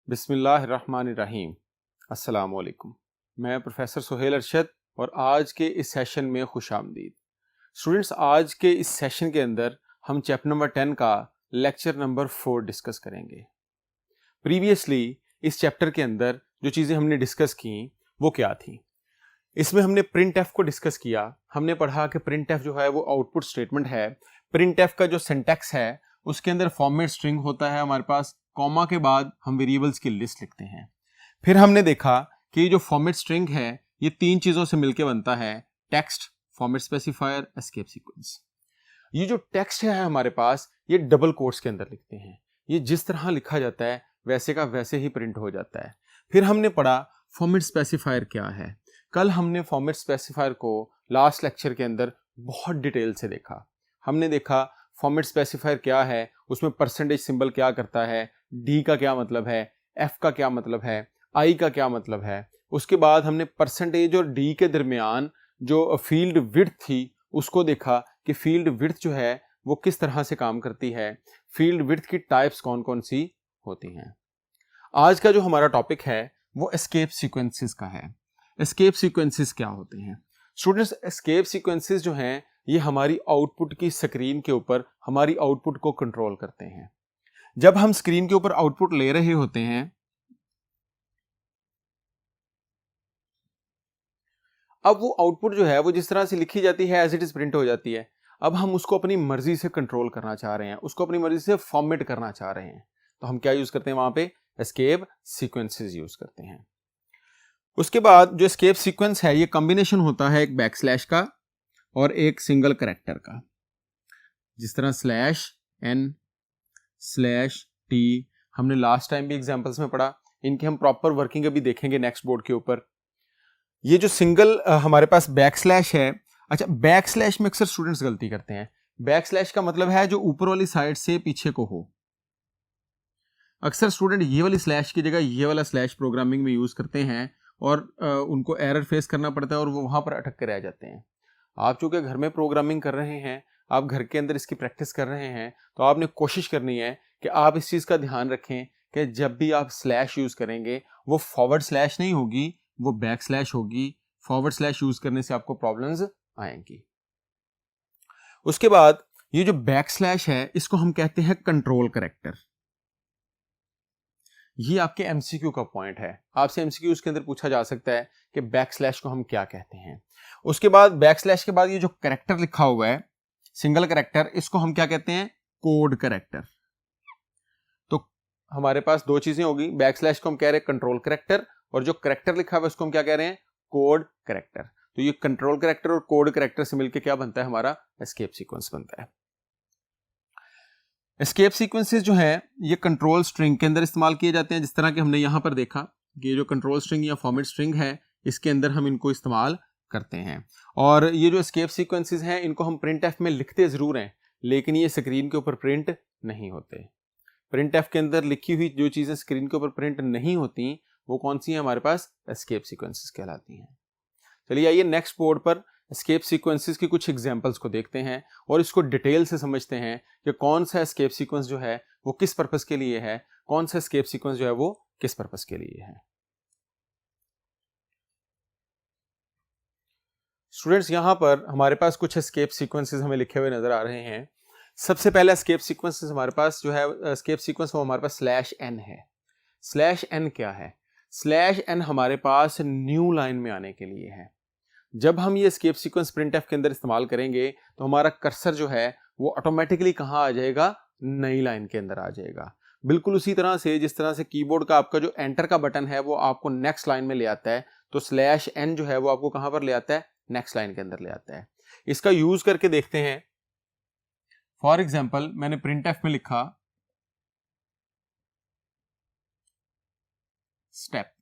बिस्मिल्लाहिर्रहमानिर्रहीम। अस्सलाम वालेकुम। मैं प्रोफेसर सुहेल अरशद और आज के इस सेशन में खुश आमदीद। स्टूडेंट्स, आज के इस सेशन के अंदर हम चैप्टर नंबर 10 का लेक्चर नंबर 4 डिस्कस करेंगे। प्रीवियसली इस चैप्टर के अंदर जो चीज़ें हमने डिस्कस की वो क्या थी? इसमें हमने प्रिंट एफ को डिस्कस किया। हमने पढ़ा कि प्रिंट एफ जो है वो आउटपुट स्टेटमेंट है। प्रिंट एफ का जो सिंटैक्स है उसके अंदर फॉर्मेट स्ट्रिंग होता है हमारे पास, कॉमा के बाद हम वेरिएबल्स की लिस्ट लिखते हैं। फिर हमने देखा कि ये जो फॉर्मेट स्ट्रिंग है ये तीन चीज़ों से मिलकर बनता है: text, format specifier, escape sequence. ये जो टेक्स्ट है हमारे पास ये डबल कोट्स के अंदर लिखते हैं। ये जिस तरह लिखा जाता है वैसे का वैसे ही प्रिंट हो जाता है। फिर हमने पढ़ा फॉर्मेट स्पेसिफायर क्या है। कल हमने फॉर्मेट स्पेसिफायर को लास्ट लेक्चर के अंदर बहुत डिटेल से देखा। हमने देखा फॉर्मेट स्पेसिफायर क्या है, उसमें परसेंटेज सिंबल क्या करता है, डी का क्या मतलब है, एफ का क्या मतलब है, आई का क्या मतलब है। उसके बाद हमने परसेंटेज और डी के दरमियान जो फील्ड विड्थ थी उसको देखा कि फील्ड विड्थ जो है वो किस तरह से काम करती है, फील्ड विड्थ की टाइप्स कौन कौन सी होती हैं। आज का जो हमारा टॉपिक है वो एस्केप सीक्वेंसेस का है। एस्केप सीक्वेंसेस क्या होते हैं? स्टूडेंट्स, एस्केप सीक्वेंसेस जो हैं ये हमारी आउटपुट की स्क्रीन के ऊपर हमारी आउटपुट को कंट्रोल करते हैं। जब हम स्क्रीन के ऊपर आउटपुट ले रहे होते हैं, अब वो आउटपुट जो है वो जिस तरह से लिखी जाती है एज इट इज प्रिंट हो जाती है। अब हम उसको अपनी मर्जी से कंट्रोल करना चाह रहे हैं, उसको अपनी मर्जी से फॉर्मेट करना चाह रहे हैं, तो हम क्या यूज करते हैं वहां पे? एस्केप सीक्वेंसेस यूज करते हैं। उसके बाद जो एस्केप सीक्वेंस है ये कॉम्बिनेशन होता है एक बैकस्लैश का और एक सिंगल कैरेक्टर का। जिस तरह स्लैश एन, स्लैश टी, हमने लास्ट टाइम भी एग्जांपल्स में पढ़ा, इनकी हम प्रॉपर वर्किंग अभी देखेंगे नेक्स्ट बोर्ड के ऊपर। ये जो सिंगल हमारे पास बैकस्लैश है, अच्छा बैकस्लैश में अक्सर स्टूडेंट्स गलती करते हैं। बैकस्लैश का मतलब है जो ऊपर वाली साइड से पीछे को हो। अक्सर स्टूडेंट ये वाली स्लैश की जगह ये वाला स्लैश प्रोग्रामिंग में यूज करते हैं और उनको एरर फेस करना पड़ता है और वो वहां पर अटक के रह जाते हैं। आप चूंकि घर में प्रोग्रामिंग कर रहे हैं, आप घर के अंदर इसकी प्रैक्टिस कर रहे हैं, तो आपने कोशिश करनी है कि आप इस चीज का ध्यान रखें कि जब भी आप स्लैश यूज करेंगे वो फॉरवर्ड स्लैश नहीं होगी, वो बैक स्लैश होगी। फॉरवर्ड स्लैश यूज करने से आपको प्रॉब्लम्स आएंगी। उसके बाद ये जो बैक स्लैश है इसको हम कहते हैं कंट्रोल कैरेक्टर। ये आपके एमसीक्यू का पॉइंट है। आपसे एमसीक्यू उसके अंदर पूछा जा सकता है कि बैक स्लैश को हम क्या कहते हैं। उसके बाद बैक स्लैश के बाद ये जो कैरेक्टर लिखा हुआ है सिंगल कैरेक्टर, इसको हम क्या कहते हैं? Code character. तो हमारे पास दो चीजें होगी, बैक स्लैश को हम कह रहे हैं कंट्रोल कैरेक्टर और जो कैरेक्टर लिखा हुआ है उसको हम क्या कह रहे हैं? Code character. तो ये कंट्रोल कैरेक्टर और कोड कैरेक्टर से मिलकर क्या बनता है? हमारा एस्केप सीक्वेंस बनता है। एस्केप सीक्वेंसेस जो है ये कंट्रोल स्ट्रिंग के अंदर इस्तेमाल किए जाते हैं। जिस तरह कि हमने यहां पर देखा कि ये जो कंट्रोल स्ट्रिंग या फॉर्मेट स्ट्रिंग है इसके अंदर हम इनको इस्तेमाल करते हैं। और ये जो एस्केप सीक्वेंसेस हैं इनको हम प्रिंट एफ में लिखते जरूर हैं, लेकिन ये स्क्रीन के ऊपर प्रिंट नहीं होते। प्रिंट एफ के अंदर लिखी हुई जो चीजें स्क्रीन के ऊपर प्रिंट नहीं होती वो कौन सी है? हमारे पास एस्केप सीक्वेंसेस कहलाती हैं। चलिए आइए नेक्स्ट बोर्ड पर एस्केप सीक्वेंसेस की कुछ एग्जांपल्स को देखते हैं और इसको डिटेल से समझते हैं कि कौन सा एस्केप सीक्वेंस जो है वो किस पर्पस के लिए है, कौन सा एस्केप सीक्वेंस जो है वो किस पर्पस के लिए है। स्टूडेंट्स, यहां पर हमारे पास कुछ एस्केप सीक्वेंसेस हमें लिखे हुए नजर आ रहे हैं। सबसे पहला एस्केप सीक्वेंस हमारे पास जो है एस्केप सीक्वेंस वो हमारे पास स्लैश एन है। स्लैश एन क्या है? स्लैश एन हमारे पास न्यू लाइन में आने के लिए है। जब हम ये एस्केप सीक्वेंस प्रिंट एफ के अंदर इस्तेमाल करेंगे तो हमारा कर्सर जो है वो ऑटोमेटिकली कहां आ जाएगा? नई लाइन के अंदर आ जाएगा। बिल्कुल उसी तरह से जिस तरह से कीबोर्ड का आपका जो एंटर का बटन है वो आपको नेक्स्ट लाइन में ले आता है, तो स्लैश एन जो है वो आपको कहां पर ले आता है? नेक्स्ट लाइन के अंदर ले आता है। इसका यूज करके देखते हैं। फॉर एग्जाम्पल मैंने प्रिंट एफ में लिखा स्टेप।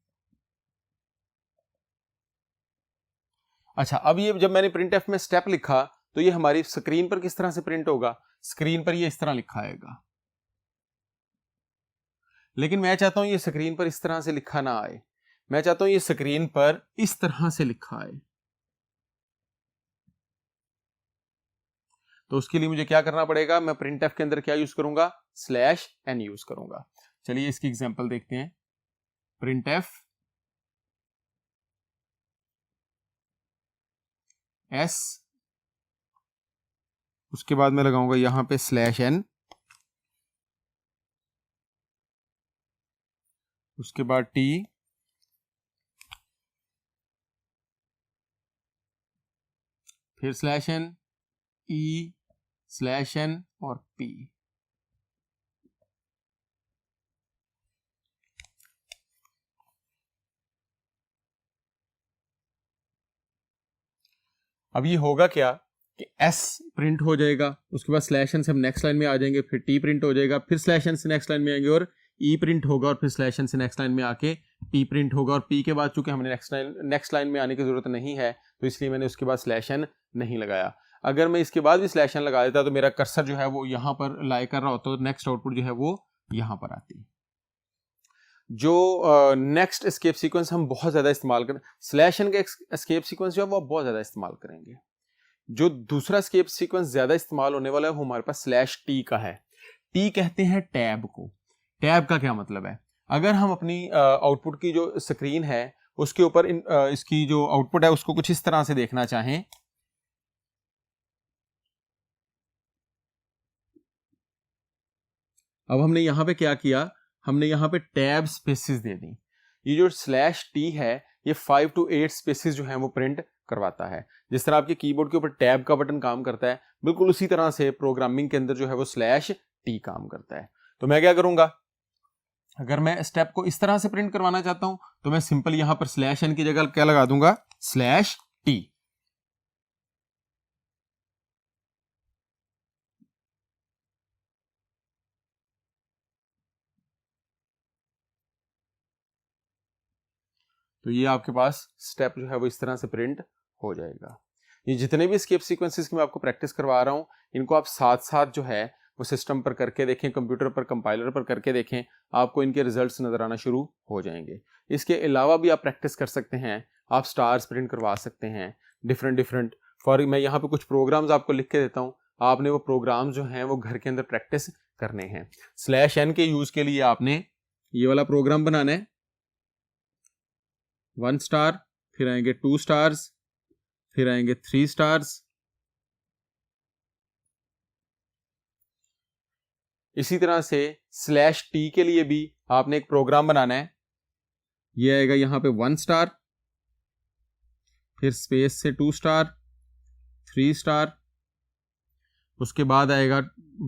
अच्छा, अब ये जब मैंने प्रिंट एफ में स्टेप लिखा तो ये हमारी स्क्रीन पर किस तरह से प्रिंट होगा? स्क्रीन पर ये इस तरह लिखा आएगा, लेकिन मैं चाहता हूं ये स्क्रीन पर इस तरह से लिखा ना आए। मैं चाहता हूं ये स्क्रीन पर इस तरह से लिखा आए। तो उसके लिए मुझे क्या करना पड़ेगा? मैं प्रिंट एफ के अंदर क्या यूज करूंगा? स्लैश एन यूज करूंगा। चलिए इसकी एग्जांपल देखते हैं। प्रिंट एफ एस, उसके बाद मैं लगाऊंगा यहां पे स्लैश एन, उसके बाद टी, फिर स्लैश एन, ई, स्लैश एन और पी। अब ये होगा क्या कि S प्रिंट हो जाएगा, उसके बाद स्लैश एन से हम नेक्स्ट लाइन में आ जाएंगे, फिर T प्रिंट हो जाएगा, फिर स्लैश एन से नेक्स्ट लाइन में आएंगे और E प्रिंट होगा, और फिर स्लैश एन से नेक्स्ट लाइन में आके P प्रिंट होगा। और P के बाद चूंकि हमने नेक्स्ट लाइन में आने की जरूरत नहीं है तो इसलिए मैंने उसके बाद स्लैश एन नहीं लगाया। अगर मैं इसके बाद भी स्लैश एन लगा देता तो मेरा कर्सर जो है वो यहाँ पर लाई कर रहा होता, तो नेक्स्ट आउटपुट जो है वो यहाँ पर आती। जो नेक्स्ट एस्केप सीक्वेंस हम बहुत ज्यादा इस्तेमाल करें, स्लैश एन का एस्केप सीक्वेंस जो है वो बहुत ज्यादा इस्तेमाल करेंगे। जो दूसरा एस्केप सीक्वेंस ज्यादा इस्तेमाल होने वाला है वो हमारे पास स्लैश टी का है। टी कहते हैं टैब को। टैब का क्या मतलब है, अगर हम अपनी आउटपुट की जो स्क्रीन है उसके ऊपर इसकी जो आउटपुट है उसको कुछ इस तरह से देखना चाहें, अब हमने यहां पे क्या किया, हमने यहां पे टैब स्पेसिस दे दी। ये जो स्लैश टी है ये 5 to 8 स्पेसिस जो है वो प्रिंट करवाता है। जिस तरह आपके कीबोर्ड के ऊपर टैब का बटन काम करता है, बिल्कुल उसी तरह से प्रोग्रामिंग के अंदर जो है वो स्लैश टी काम करता है। तो मैं क्या करूंगा, अगर मैं स्टेप को इस तरह से प्रिंट करवाना चाहता हूं तो मैं सिंपल यहां पर स्लैश एन की जगह क्या लगा दूंगा, स्लैश टी। तो ये आपके पास स्टेप जो है वो इस तरह से प्रिंट हो जाएगा। ये जितने भी स्केप सीक्वेंसेस की मैं आपको प्रैक्टिस करवा रहा हूं इनको आप साथ साथ जो है वो सिस्टम पर करके देखें, कंप्यूटर पर कंपाइलर पर करके देखें, आपको इनके रिजल्ट्स नजर आना शुरू हो जाएंगे। इसके अलावा भी आप प्रैक्टिस कर सकते हैं, आप स्टार्स प्रिंट करवा सकते हैं डिफरेंट फॉर, मैं यहाँ पे कुछ प्रोग्राम्स आपको लिख के देता हूँ, आपने वो प्रोग्राम जो हैं वो घर के अंदर प्रैक्टिस करने हैं। स्लैश एन के यूज के लिए आपने ये वाला प्रोग्राम बनाना है, 1 स्टार, फिर आएंगे 2 स्टार्स, फिर आएंगे 3 स्टार्स। इसी तरह से स्लैश टी के लिए भी आपने एक प्रोग्राम बनाना है, ये आएगा यहां पे 1 स्टार, फिर स्पेस से 2 स्टार, 3 स्टार, उसके बाद आएगा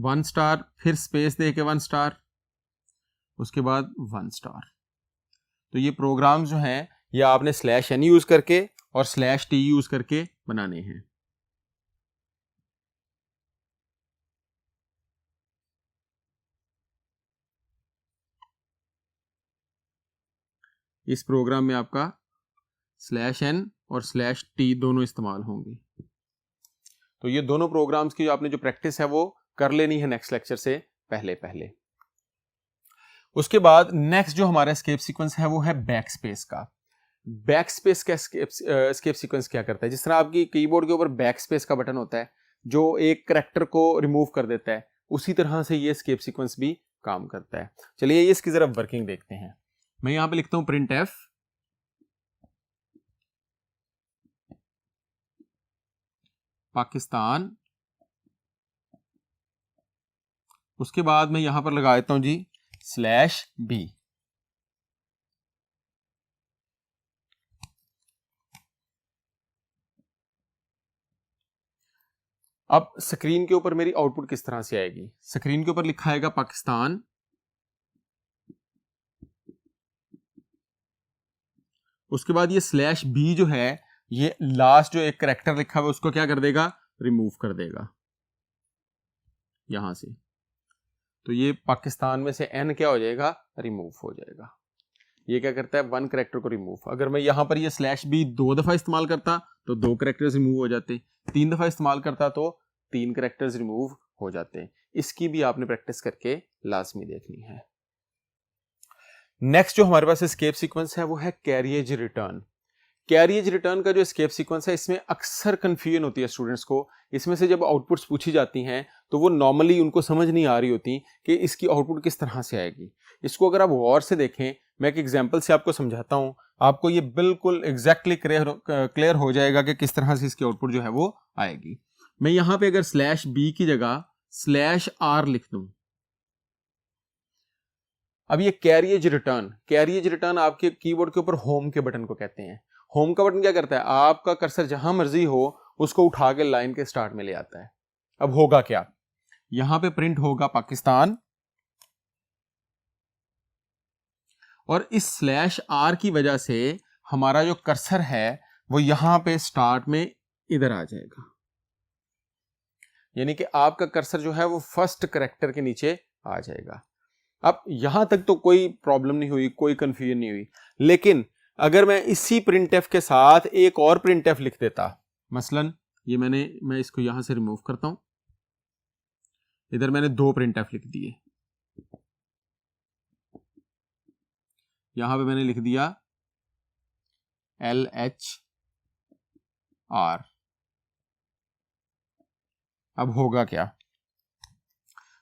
1 स्टार, फिर स्पेस दे के 1 स्टार, उसके बाद 1 स्टार। तो ये प्रोग्राम जो हैं ये आपने स्लैश एन यूज करके और स्लैश टी यूज करके बनाने हैं। इस प्रोग्राम में आपका स्लैश एन और स्लैश टी दोनों इस्तेमाल होंगे। तो ये दोनों प्रोग्राम्स की आपने जो प्रैक्टिस है वो कर लेनी है नेक्स्ट लेक्चर से पहले। उसके बाद नेक्स्ट जो हमारा एस्केप सीक्वेंस है वो है बैक स्पेस का। बैक स्पेस का एस्केप सीक्वेंस क्या करता है, जिस तरह आपकी कीबोर्ड के ऊपर बैक स्पेस का बटन होता है जो एक करैक्टर को रिमूव कर देता है, उसी तरह से ये एस्केप सीक्वेंस भी काम करता है। चलिए इसकी जरा वर्किंग देखते हैं। मैं यहां पे लिखता हूं प्रिंट एफ, पाकिस्तान, उसके बाद मैं यहां पर लगा देता हूं जी स्लैश बी। अब स्क्रीन के ऊपर मेरी आउटपुट किस तरह से आएगी, स्क्रीन के ऊपर लिखा आएगा पाकिस्तान, उसके बाद ये स्लैश बी जो है ये लास्ट जो एक करैक्टर लिखा हुआ है उसको क्या कर देगा, रिमूव कर देगा यहां से। तो ये पाकिस्तान में से एन क्या हो जाएगा, रिमूव हो जाएगा। ये क्या करता है, 1 करैक्टर को रिमूव। अगर मैं यहां पर ये स्लैश बी 2 दफा इस्तेमाल करता तो 2 करैक्टर्स रिमूव हो जाते, 3 दफा इस्तेमाल करता तो 3 करैक्टर्स रिमूव हो जाते। इसकी भी आपने प्रैक्टिस करके लाजमी देखनी है। नेक्स्ट जो हमारे पास एस्केप सीक्वेंस है वो है कैरिएज रिटर्न। कैरिएज रिटर्न का जो एस्केप सीक्वेंस है इसमें अक्सर कंफ्यूजन होती है स्टूडेंट्स को। इसमें से जब आउटपुट्स पूछी जाती हैं तो वो नॉर्मली उनको समझ नहीं आ रही होती कि इसकी आउटपुट किस तरह से आएगी। इसको अगर आप गौर से देखें मैं एक एग्जांपल से आपको समझाता हूं, आपको ये बिल्कुल एग्जैक्टली क्लियर हो जाएगा कि किस तरह से इसकी आउटपुट जो है वो आएगी। मैं यहां पे अगर /b की जगह /r लिख दूं, अब ये कैरिएज रिटर्न आपके कीबोर्ड के ऊपर होम के बटन को कहते हैं। होम का बटन क्या करता है, आपका कर्सर जहां मर्जी हो उसको उठा के लाइन के स्टार्ट में ले आता है। अब होगा क्या, यहां पे प्रिंट होगा पाकिस्तान, और इस /r की वजह से हमारा जो कर्सर है वो यहां पे स्टार्ट में इधर आ जाएगा, यानी कि आपका कर्सर जो है वो फर्स्ट कैरेक्टर के नीचे आ जाएगा। अब यहां तक तो कोई प्रॉब्लम नहीं हुई, कोई कंफ्यूजन नहीं हुई, लेकिन अगर मैं इसी printf के साथ एक और printf लिख देता, मसलन ये मैं इसको यहां से रिमूव करता हूं, इधर मैंने 2 printf लिख दिए, यहां पे मैंने लिख दिया LHR। अब होगा क्या,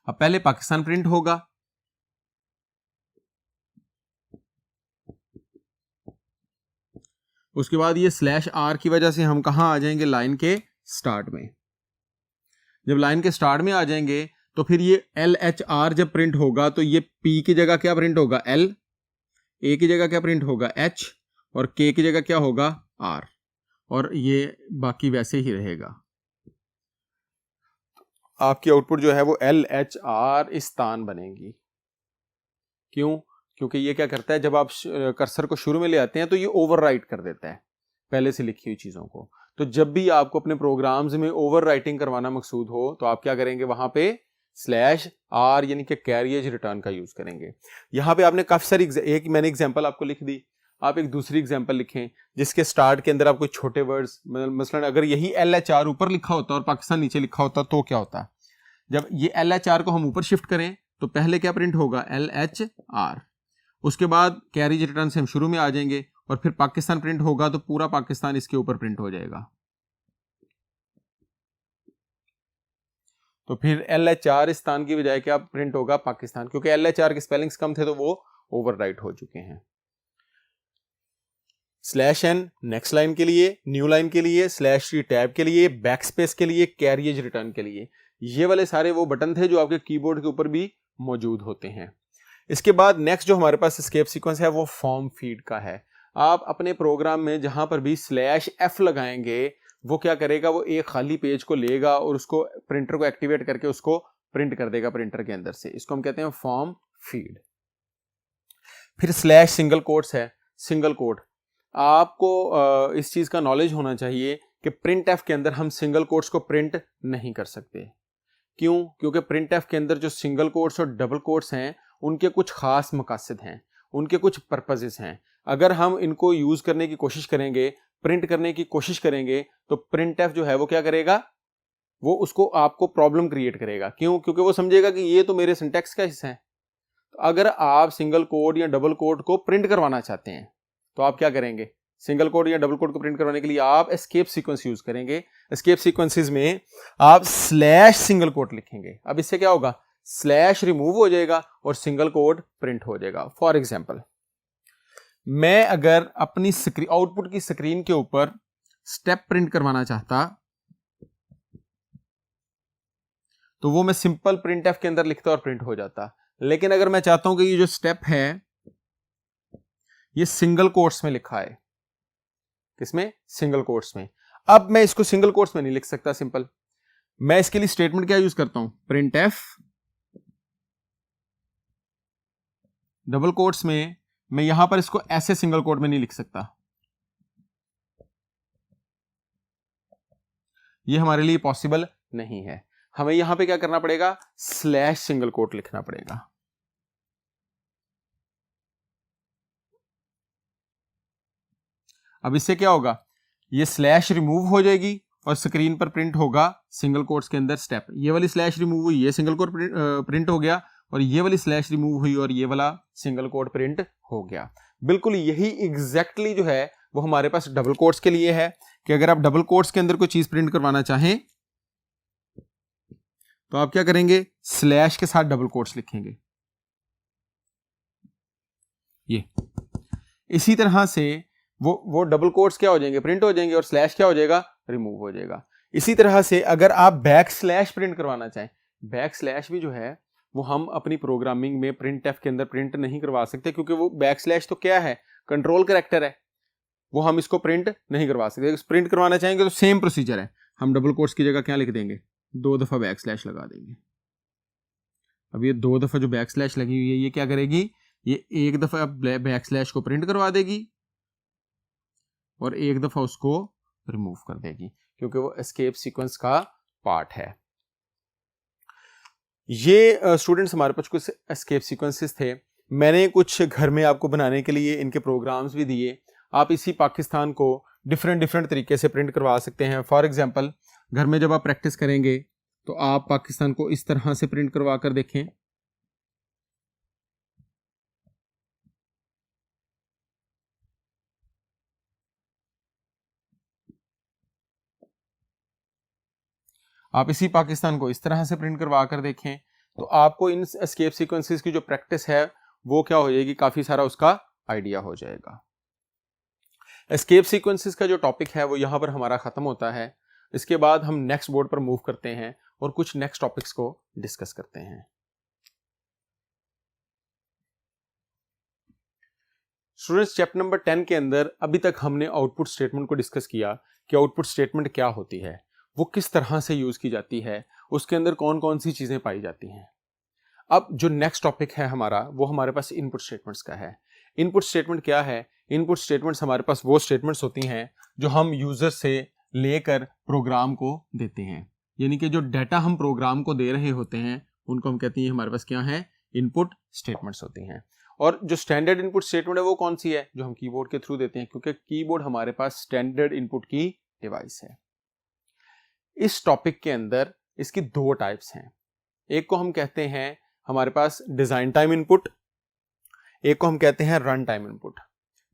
अब पहले पाकिस्तान प्रिंट होगा, उसके बाद ये /r की वजह से हम कहां आ जाएंगे, लाइन के स्टार्ट में। जब लाइन के स्टार्ट में आ जाएंगे तो फिर ये LHR जब प्रिंट होगा तो ये P की जगह क्या प्रिंट होगा, L, A की जगह क्या प्रिंट होगा, H, और K की जगह क्या होगा, R, और ये बाकी वैसे ही रहेगा। आपकी आउटपुट जो है वो LHR इस तान बनेगी। क्यों, क्योंकि ये क्या करता है, जब आप कर्सर को शुरू में ले आते हैं तो ये ओवरराइट कर देता है पहले से लिखी हुई चीजों को। तो जब भी आपको अपने प्रोग्राम्स में ओवर राइटिंग करवाना मकसूद हो तो आप क्या करेंगे, वहां पे /r यानी कि कैरिएज रिटर्न का यूज करेंगे। यहां पे आपने काफी सारी एक मैंने एग्जांपल आपको लिख दी, आप एक दूसरी एग्जांपल लिखें जिसके स्टार्ट के अंदर आप कोई छोटे वर्ड्स, मसलन अगर यही LHR ऊपर लिखा होता और पाकिस्तान नीचे लिखा होता तो क्या होता, जब ये LHR को हम ऊपर शिफ्ट करें तो पहले क्या प्रिंट होगा, LHR, उसके बाद कैरिएज रिटर्न से हम शुरू में आ जाएंगे और फिर पाकिस्तान प्रिंट होगा तो पूरा पाकिस्तान इसके ऊपर प्रिंट हो जाएगा। तो फिर LHR इस स्थान की बजाय क्या प्रिंट होगा, पाकिस्तान, क्योंकि LHR के स्पेलिंग्स कम थे तो वो ओवरराइट हो चुके हैं। /n नेक्स्ट लाइन के लिए, न्यू लाइन के लिए, /t टैब के लिए, बैकस्पेस के लिए, कैरिएज रिटर्न के लिए, ये वाले सारे वो बटन थे जो आपके कीबोर्ड के ऊपर भी मौजूद होते हैं। इसके बाद नेक्स्ट जो हमारे पास एस्केप सीक्वेंस है वो फॉर्म फीड का है। आप अपने प्रोग्राम में जहां पर भी /f लगाएंगे वो क्या करेगा, वो एक खाली पेज को लेगा और उसको प्रिंटर को एक्टिवेट करके उसको प्रिंट कर देगा प्रिंटर के अंदर से। इसको हम कहते हैं फॉर्म फीड। फिर /सिंगल कोट्स है, सिंगल कोट। आपको इस चीज का नॉलेज होना चाहिए कि printf के अंदर हम सिंगल कोट्स को प्रिंट नहीं कर सकते। क्यों, क्योंकि printf के अंदर जो सिंगल कोट्स और डबल कोट्स हैं उनके कुछ खास मकासद हैं, उनके कुछ पर्पसेस हैं। अगर हम इनको यूज करने की कोशिश करेंगे, प्रिंट करने की कोशिश करेंगे तो printf जो है वो क्या करेगा, वो उसको आपको प्रॉब्लम क्रिएट करेगा। क्यों, क्योंकि वो समझेगा कि ये तो मेरे सिंटैक्स का हिस्सा है। तो अगर आप सिंगल कोड या डबल कोड को प्रिंट करवाना चाहते हैं तो आप क्या करेंगे, सिंगल कोड या डबल कोड को प्रिंट करवाने के लिए आप एस्केप सीक्वेंस यूज करेंगे। एस्केप सीक्वेंसेस में आप /सिंगल कोट लिखेंगे। अब इससे क्या होगा, / रिमूव हो जाएगा और सिंगल कोड प्रिंट हो जाएगा। फॉर एग्जांपल, मैं अगर अपनी स्क्रीन आउटपुट की स्क्रीन के ऊपर स्टेप प्रिंट करवाना चाहता तो वो मैं सिंपल printf के अंदर लिखता और प्रिंट हो जाता। लेकिन अगर मैं चाहता हूं कि ये जो स्टेप है ये सिंगल कोट्स में लिखा है, किसमें, सिंगल कोट्स में, अब मैं इसको सिंगल कोट्स में नहीं लिख सकता सिंपल। मैं इसके लिए स्टेटमेंट क्या यूज करता हूं, printf डबल कोट्स में। मैं यहां पर इसको ऐसे सिंगल कोट में नहीं लिख सकता, ये हमारे लिए पॉसिबल नहीं है। हमें यहां पे क्या करना पड़ेगा, /सिंगल कोट लिखना पड़ेगा। अब इससे क्या होगा, ये / रिमूव हो जाएगी और स्क्रीन पर प्रिंट होगा सिंगल कोट्स के अंदर स्टेप। ये वाली / रिमूव हुई, ये सिंगल कोट प्रिंट हो गया, और ये वाली / रिमूव हुई और ये वाला सिंगल कोट प्रिंट हो गया। बिल्कुल यही एग्जैक्टली जो है वो हमारे पास डबल कोट्स के लिए है कि अगर आप डबल कोट्स के अंदर कोई चीज प्रिंट करवाना चाहें तो आप क्या करेंगे, / के साथ डबल कोट्स लिखेंगे। ये इसी तरह से वो डबल कोट्स क्या हो जाएंगे, प्रिंट हो जाएंगे, और स्लैश क्या हो जाएगा, रिमूव हो जाएगा। इसी तरह से अगर आप बैक स्लैश प्रिंट करवाना चाहें, बैक स्लैश भी जो है वो हम अपनी प्रोग्रामिंग में प्रिंट एफ के अंदर प्रिंट नहीं करवा सकते, क्योंकि वो बैक स्लैश तो क्या है, कंट्रोल कैरेक्टर है, वो हम इसको प्रिंट नहीं करवा सकते। प्रिंट करवाना चाहेंगे तो सेम प्रोसीजर है, हम डबल कोट्स की जगह क्या लिख देंगे, 2 दफा बैक स्लैश लगा देंगे। अब ये 2 दफा जो बैक स्लैश लगी हुई है ये क्या करेगी, ये 1 दफा बैक स्लैश को प्रिंट करवा देगी और 1 दफा उसको रिमूव कर देगी, क्योंकि वो एस्केप सीक्वेंस का पार्ट है। ये स्टूडेंट्स हमारे पास कुछ एस्केप सीक्वेंसेस थे, मैंने कुछ घर में आपको बनाने के लिए इनके प्रोग्राम्स भी दिए। आप इसी पाकिस्तान को डिफरेंट तरीके से प्रिंट करवा सकते हैं। फॉर एग्जांपल घर में जब आप प्रैक्टिस करेंगे तो आप पाकिस्तान को इस तरह से प्रिंट करवा कर देखें, आप इसी पाकिस्तान को इस तरह से प्रिंट करवा कर देखें, तो आपको इन एस्केप सीक्वेंसेस की जो प्रैक्टिस है वो क्या हो जाएगी, काफी सारा उसका आइडिया हो जाएगा। एस्केप सीक्वेंसेस का जो टॉपिक है वो यहां पर हमारा खत्म होता है। इसके बाद हम नेक्स्ट बोर्ड पर मूव करते हैं और कुछ नेक्स्ट टॉपिक्स को डिस्कस करते हैं। स्टूडेंट्स, चैप्टर नंबर 10 के अंदर अभी तक हमने आउटपुट स्टेटमेंट को डिस्कस किया कि आउटपुट स्टेटमेंट क्या होती है, वो किस तरह से यूज की जाती है, उसके अंदर कौन कौन सी चीजें पाई जाती हैं। अब जो नेक्स्ट टॉपिक है हमारा वो हमारे पास इनपुट स्टेटमेंट्स का है। इनपुट स्टेटमेंट क्या है, इनपुट स्टेटमेंट्स हमारे पास वो स्टेटमेंट्स होती हैं जो हम यूजर से लेकर प्रोग्राम को देते हैं, यानी कि जो डाटा हम प्रोग्राम को दे रहे होते हैं उनको हम कहते हैं हमारे पास क्या है, इनपुट स्टेटमेंट्स होती हैं। और जो स्टैंडर्ड इनपुट स्टेटमेंट है वो कौन सी है, जो हम कीबोर्ड के थ्रू देते हैं, क्योंकि कीबोर्ड हमारे पास स्टैंडर्ड इनपुट की डिवाइस है। इस टॉपिक के अंदर इसकी 2 टाइप्स हैं, एक को हम कहते हैं हमारे पास डिजाइन टाइम इनपुट, एक को हम कहते हैं run time input.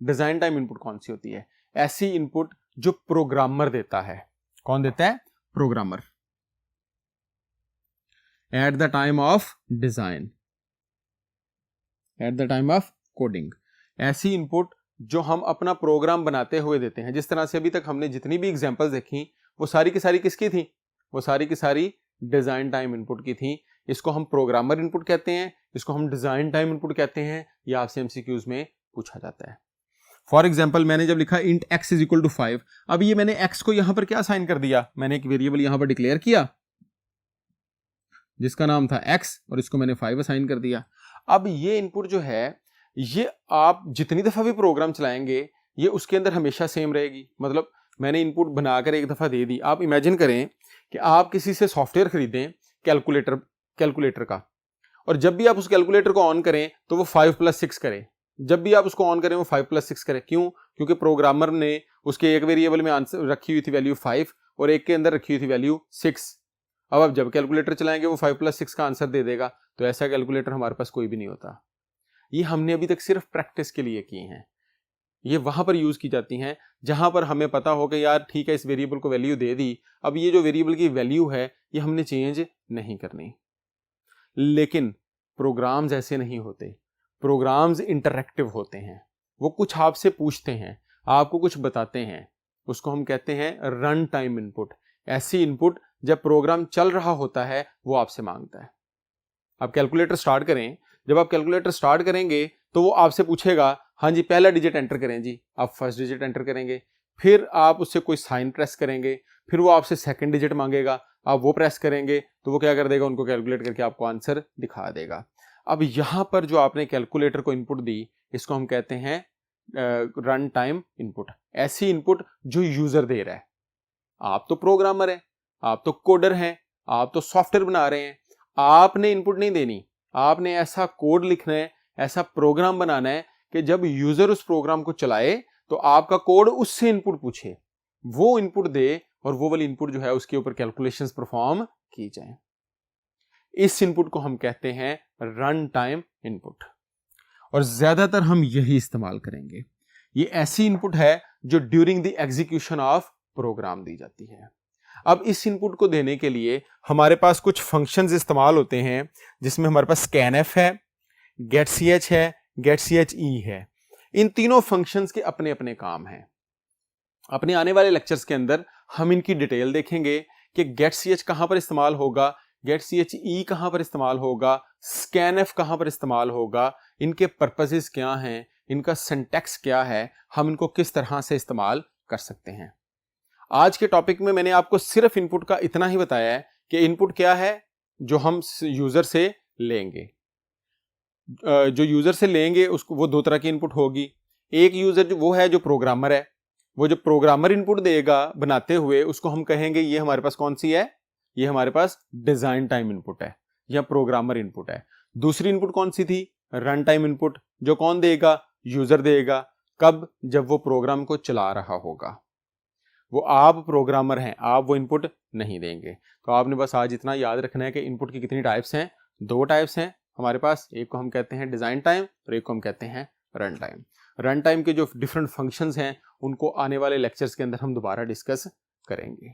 Design time input कौन सी होती है, ऐसी इनपुट जो प्रोग्रामर देता है। कौन देता है, programmer, at the time of design, at the time of coding. ऐसी इनपुट जो हम अपना प्रोग्राम बनाते हुए देते हैं। जिस तरह से अभी तक हमने जितनी भी एग्जांपल्स देखी वो सारी की सारी किसकी थी, वो सारी की सारी डिजाइन टाइम इनपुट की थी। इसको हम प्रोग्रामर इनपुट कहते हैं, इसको हम डिजाइन टाइम इनपुट कहते हैं, ये आपसे एमसीक्यूज में पूछा जाता है। फॉर एग्जाम्पल मैंने जब लिखा int x is equal to 5, अब ये मैंने x को यहां पर क्या असाइन कर दिया, मैंने एक वेरिएबल यहां पर डिक्लेयर किया जिसका नाम था x और इसको मैंने 5 असाइन कर दिया। अब ये इनपुट जो है ये आप जितनी दफा भी प्रोग्राम चलाएंगे ये उसके अंदर हमेशा सेम रहेगी। मतलब मैंने इनपुट बनाकर एक दफा दे दी। आप इमेजिन करें कि आप किसी से सॉफ्टवेयर खरीदें कैलकुलेटर का, और जब भी आप उस कैलकुलेटर को ऑन करें तो वो 5 + 6 करे, जब भी आप उसको ऑन करें वो 5 + 6 करे। क्यों, क्योंकि प्रोग्रामर ने उसके एक वेरिएबल में आंसर रखी हुई थी वैल्यू 5 और एक के अंदर रखी हुई थी वैल्यू 6। अब आप जब कैलकुलेटर चलाएंगे वो 5 + 6 का आंसर दे देगा। तो ऐसा कैलकुलेटर हमारे पास कोई भी नहीं होता। ये हमने अभी तक सिर्फ प्रैक्टिस के लिए किए हैं। ये वहां पर यूज की जाती हैं जहां पर हमें पता हो कि यार ठीक है इस वेरिएबल को वैल्यू दे दी, अब ये जो वेरिएबल की वैल्यू है ये हमने चेंज नहीं करनी। लेकिन प्रोग्राम्स ऐसे नहीं होते, प्रोग्राम्स इंटरैक्टिव होते हैं। वो कुछ आपसे पूछते हैं, आपको कुछ बताते हैं, उसको हम कहते हैं रन टाइम इनपुट। ऐसी इनपुट जब प्रोग्राम चल रहा होता है वो आपसे मांगता है। आप कैलकुलेटर स्टार्ट करें, जब आप कैलकुलेटर स्टार्ट करेंगे तो वो आपसे पूछेगा हाँ जी पहला डिजिट एंटर करें जी, आप फर्स्ट डिजिट एंटर करेंगे, फिर आप उससे कोई साइन प्रेस करेंगे, फिर वो आपसे सेकंड डिजिट मांगेगा, आप वो प्रेस करेंगे तो वो क्या कर देगा, उनको कैलकुलेट करके आपको आंसर दिखा देगा। अब यहां पर जो आपने कैलकुलेटर को इनपुट दी इसको हम कहते हैं रन टाइम इनपुट। ऐसी इनपुट जो यूजर दे रहा है। आप तो प्रोग्रामर हैं, आप तो कोडर हैं, आप तो सॉफ्टवेयर बना रहे हैं, आपने इनपुट नहीं देनी, आपने ऐसा कोड लिखना है, ऐसा प्रोग्राम बनाना है कि जब यूजर उस प्रोग्राम को चलाए तो आपका कोड उससे इनपुट पूछे, वो इनपुट दे और वो वाली इनपुट जो है उसके ऊपर कैलकुलेशंस परफॉर्म की जाए। इस इनपुट को हम कहते हैं रन टाइम इनपुट और ज्यादातर हम यही इस्तेमाल करेंगे। ये ऐसी इनपुट है जो during the execution of program दी जाती है। अब इस इनपुट को देने के लिए हमारे पास कुछ फंक्शंस इस्तेमाल होते हैं जिसमें हमारे पास scanf है, getch है, getChe है। इन तीनों फंक्शंस के अपने अपने काम हैं। अपने आने वाले लेक्चर्स के अंदर हम इनकी डिटेल देखेंगे कि getch कहां पर इस्तेमाल होगा, getche कहां पर इस्तेमाल होगा, scanf कहां पर इस्तेमाल होगा, इनके पर्पसेस क्या हैं, इनका सिंटैक्स क्या है, हम इनको किस तरह से इस्तेमाल कर सकते हैं। आज के टॉपिक में मैंने आपको सिर्फ इनपुट का इतना ही बताया है कि इनपुट क्या है जो हम यूजर से लेंगे। जो यूजर से लेंगे उसको वो दो तरह की इनपुट होगी। एक यूजर वो है जो प्रोग्रामर है, वो जो प्रोग्रामर इनपुट देगा बनाते हुए उसको हम कहेंगे ये हमारे पास कौन सी है, ये हमारे पास डिजाइन टाइम इनपुट है या प्रोग्रामर इनपुट है। दूसरी इनपुट कौन सी थी, रन टाइम इनपुट, जो कौन देगा, यूजर देगा। कब, जब वो प्रोग्राम को चला रहा होगा। वो आप प्रोग्रामर हैं, आप वो इनपुट नहीं देंगे। तो आपने बस आज इतना याद रखना है कि इनपुट की कितनी टाइप्स हैं, दो टाइप्स हैं हमारे पास। एक को हम कहते हैं डिजाइन टाइम और एक को हम कहते हैं रन टाइम। रन टाइम के जो डिफरेंट फंक्शंस हैं उनको आने वाले लेक्चर्स के अंदर हम दोबारा डिस्कस करेंगे।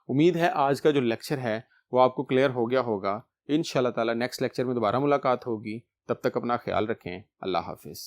उम्मीद है आज का जो लेक्चर है वो आपको क्लियर हो गया होगा। इंशाल्लाह ताला नेक्स्ट लेक्चर में दोबारा मुलाकात होगी। तब तक अपना ख्याल रखें। अल्लाह हाफिज।